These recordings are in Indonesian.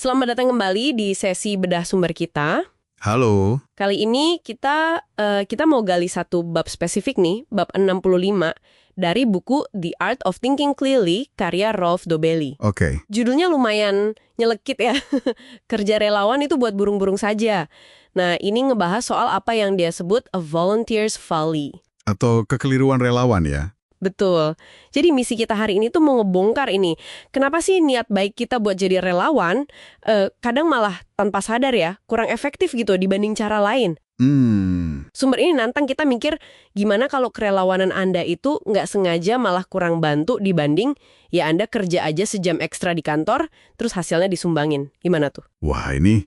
Selamat datang kembali di sesi bedah sumber kita. Halo. Kali ini kita mau gali satu bab spesifik nih, bab 65 dari buku The Art of Thinking Clearly karya Rolf Dobelli. Oke. Judulnya lumayan nyelekit ya. Kerja relawan itu buat burung-burung saja. Nah, ini ngebahas soal apa yang dia sebut a volunteer's folly. Atau kekeliruan relawan ya? Betul. Jadi misi kita hari ini tuh mau ngebongkar ini. Kenapa sih niat baik kita buat jadi relawan, kadang malah tanpa sadar ya, kurang efektif gitu dibanding cara lain. Sumber ini nantang kita mikir, gimana kalau kerelawanan Anda itu nggak sengaja malah kurang bantu dibanding, ya Anda kerja aja sejam ekstra di kantor, terus hasilnya disumbangin. Gimana tuh? Wah, ini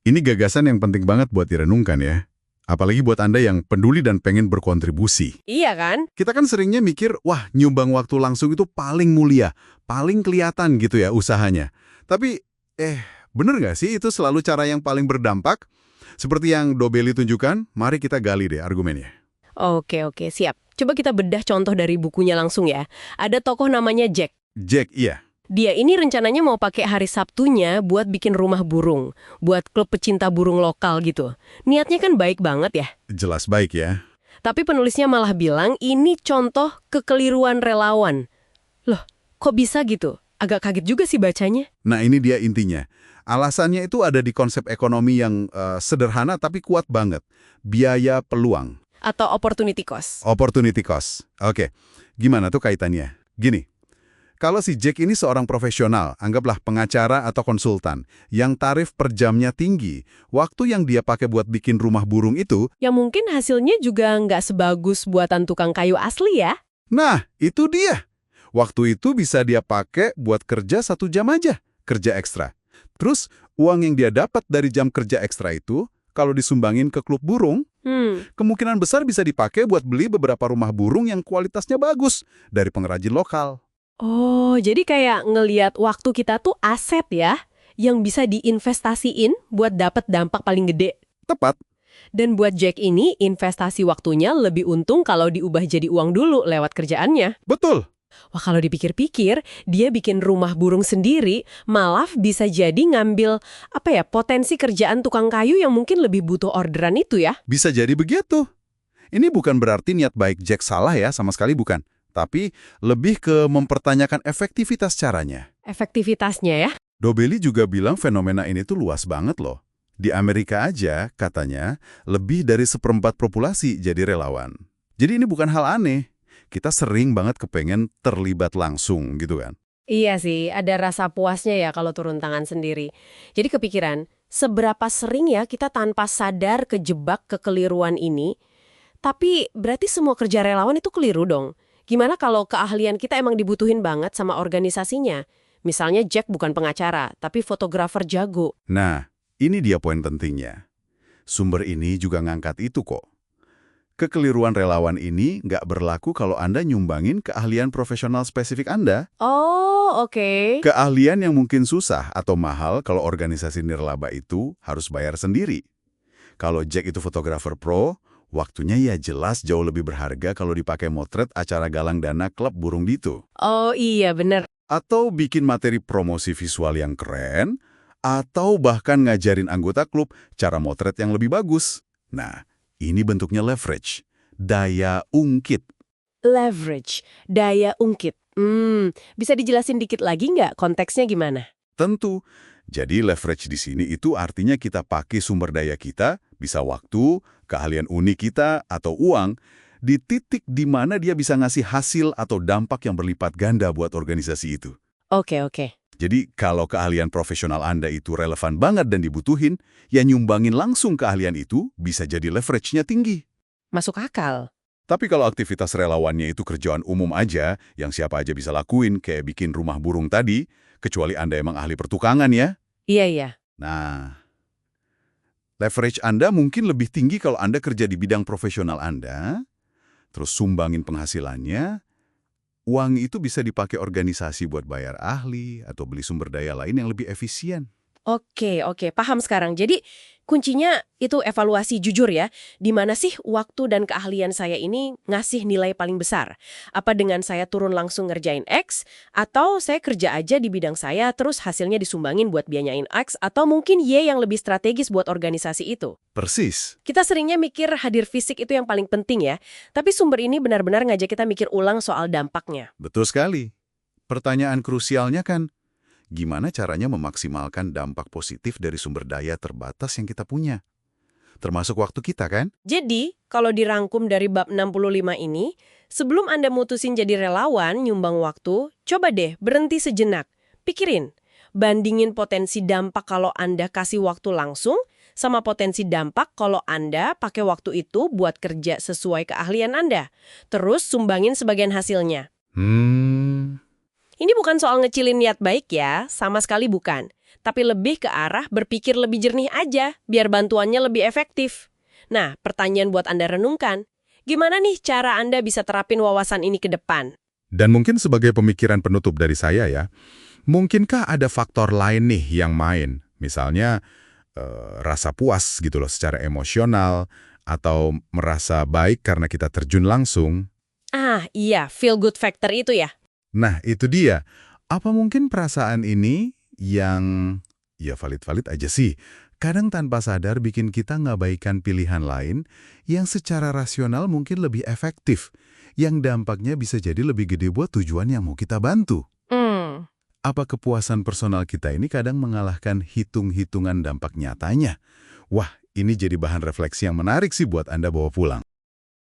gagasan yang penting banget buat direnungkan ya. Apalagi buat Anda yang peduli dan pengen berkontribusi. Iya kan? Kita kan seringnya mikir, wah nyumbang waktu langsung itu paling mulia, paling kelihatan gitu ya usahanya. Tapi, bener nggak sih itu selalu cara yang paling berdampak? Seperti yang Dobelli tunjukkan, mari kita gali deh argumennya. Oke, siap. Coba kita bedah contoh dari bukunya langsung ya. Ada tokoh namanya Jack. Jack, iya. Dia ini rencananya mau pakai hari Sabtunya buat bikin rumah burung, buat klub pecinta burung lokal gitu. Niatnya kan baik banget ya. Jelas baik ya. Tapi penulisnya malah bilang ini contoh kekeliruan relawan. Loh, kok bisa gitu? Agak kaget juga sih bacanya. Nah ini dia intinya. Alasannya itu ada di konsep ekonomi yang sederhana tapi kuat banget. Biaya peluang. Atau opportunity cost. Opportunity cost. Oke, gimana tuh kaitannya? Gini. Kalau si Jack ini seorang profesional, anggaplah pengacara atau konsultan, yang tarif per jamnya tinggi, waktu yang dia pakai buat bikin rumah burung itu, Ya mungkin hasilnya juga nggak sebagus buatan tukang kayu asli ya. nah itu dia. Waktu itu bisa dia pakai buat kerja 1 jam aja, kerja ekstra. Terus, uang yang dia dapat dari jam kerja ekstra itu, kalau disumbangin ke klub burung, kemungkinan besar bisa dipakai buat beli beberapa rumah burung yang kualitasnya bagus dari pengrajin lokal. Oh, jadi kayak ngelihat waktu kita tuh aset ya, yang bisa diinvestasiin buat dapat dampak paling gede. Tepat. Dan buat Jack ini, investasi waktunya lebih untung kalau diubah jadi uang dulu lewat kerjaannya. Betul. Wah, kalau dipikir-pikir, dia bikin rumah burung sendiri, malah bisa jadi ngambil, potensi kerjaan tukang kayu yang mungkin lebih butuh orderan itu ya. Bisa jadi begitu. Ini bukan berarti niat baik Jack salah ya, sama sekali bukan. Tapi lebih ke mempertanyakan efektivitas caranya. Efektivitasnya ya. Dobelli juga bilang fenomena ini tuh luas banget loh. Di Amerika aja, katanya, lebih dari 1/4 populasi jadi relawan. Jadi ini bukan hal aneh. Kita sering banget kepengen terlibat langsung gitu kan. Iya sih, ada rasa puasnya ya kalau turun tangan sendiri. Jadi kepikiran, seberapa sering ya kita tanpa sadar kejebak kekeliruan ini, tapi berarti semua kerja relawan itu keliru dong. Gimana kalau keahlian kita emang dibutuhin banget sama organisasinya? Misalnya Jack bukan pengacara, tapi fotografer jago. Nah, ini dia poin pentingnya. Sumber ini juga ngangkat itu kok. Kekeliruan relawan ini nggak berlaku kalau Anda nyumbangin keahlian profesional spesifik Anda. Oh, oke. Keahlian yang mungkin susah atau mahal kalau organisasi nirlaba itu harus bayar sendiri. Kalau Jack itu fotografer pro, waktunya ya jelas jauh lebih berharga kalau dipakai motret acara galang dana klub burung itu. Oh iya, bener. Atau bikin materi promosi visual yang keren, atau bahkan ngajarin anggota klub cara motret yang lebih bagus. Nah, ini bentuknya leverage, daya ungkit. Leverage, daya ungkit. Bisa dijelasin dikit lagi nggak konteksnya gimana? Tentu. Jadi leverage di sini itu artinya kita pakai sumber daya kita, bisa waktu, keahlian unik kita, atau uang, di titik di mana dia bisa ngasih hasil atau dampak yang berlipat ganda buat organisasi itu. Oke. Jadi kalau keahlian profesional Anda itu relevan banget dan dibutuhin, ya nyumbangin langsung keahlian itu bisa jadi leverage-nya tinggi. Masuk akal. Tapi kalau aktivitas relawannya itu kerjaan umum aja, yang siapa aja bisa lakuin, kayak bikin rumah burung tadi, kecuali Anda emang ahli pertukangan ya. Iya. Nah, leverage Anda mungkin lebih tinggi kalau Anda kerja di bidang profesional Anda, terus sumbangin penghasilannya, uang itu bisa dipakai organisasi buat bayar ahli atau beli sumber daya lain yang lebih efisien. Oke, paham sekarang. Jadi Kuncinya itu evaluasi jujur ya. Di mana sih waktu dan keahlian saya ini ngasih nilai paling besar? Apa dengan saya turun langsung ngerjain X, atau saya kerja aja di bidang saya terus hasilnya disumbangin buat biayain X, atau mungkin Y yang lebih strategis buat organisasi itu? Persis. Kita seringnya mikir hadir fisik itu yang paling penting ya, tapi sumber ini benar-benar ngajak kita mikir ulang soal dampaknya. Betul sekali. Pertanyaan krusialnya kan, gimana caranya memaksimalkan dampak positif dari sumber daya terbatas yang kita punya? Termasuk waktu kita kan? Jadi, kalau dirangkum dari bab 65 ini, sebelum Anda mutusin jadi relawan nyumbang waktu, coba deh berhenti sejenak. Pikirin, bandingin potensi dampak kalau Anda kasih waktu langsung, sama potensi dampak kalau Anda pakai waktu itu buat kerja sesuai keahlian Anda. Terus sumbangin sebagian hasilnya. Ini bukan soal ngecilin niat baik ya, sama sekali bukan. Tapi lebih ke arah berpikir lebih jernih aja, biar bantuannya lebih efektif. Nah, pertanyaan buat Anda renungkan, gimana nih cara Anda bisa terapin wawasan ini ke depan? Dan mungkin sebagai pemikiran penutup dari saya ya, mungkinkah ada faktor lain nih yang main? Misalnya, rasa puas gitu loh secara emosional, atau merasa baik karena kita terjun langsung. Ah, iya, feel good factor itu ya. Nah, itu dia. Apa mungkin perasaan ini yang ya valid-valid aja sih, kadang tanpa sadar bikin kita ngabaikan pilihan lain yang secara rasional mungkin lebih efektif, yang dampaknya bisa jadi lebih gede buat tujuan yang mau kita bantu. Apa kepuasan personal kita ini kadang mengalahkan hitung-hitungan dampak nyatanya? Wah, ini jadi bahan refleksi yang menarik sih buat Anda bawa pulang.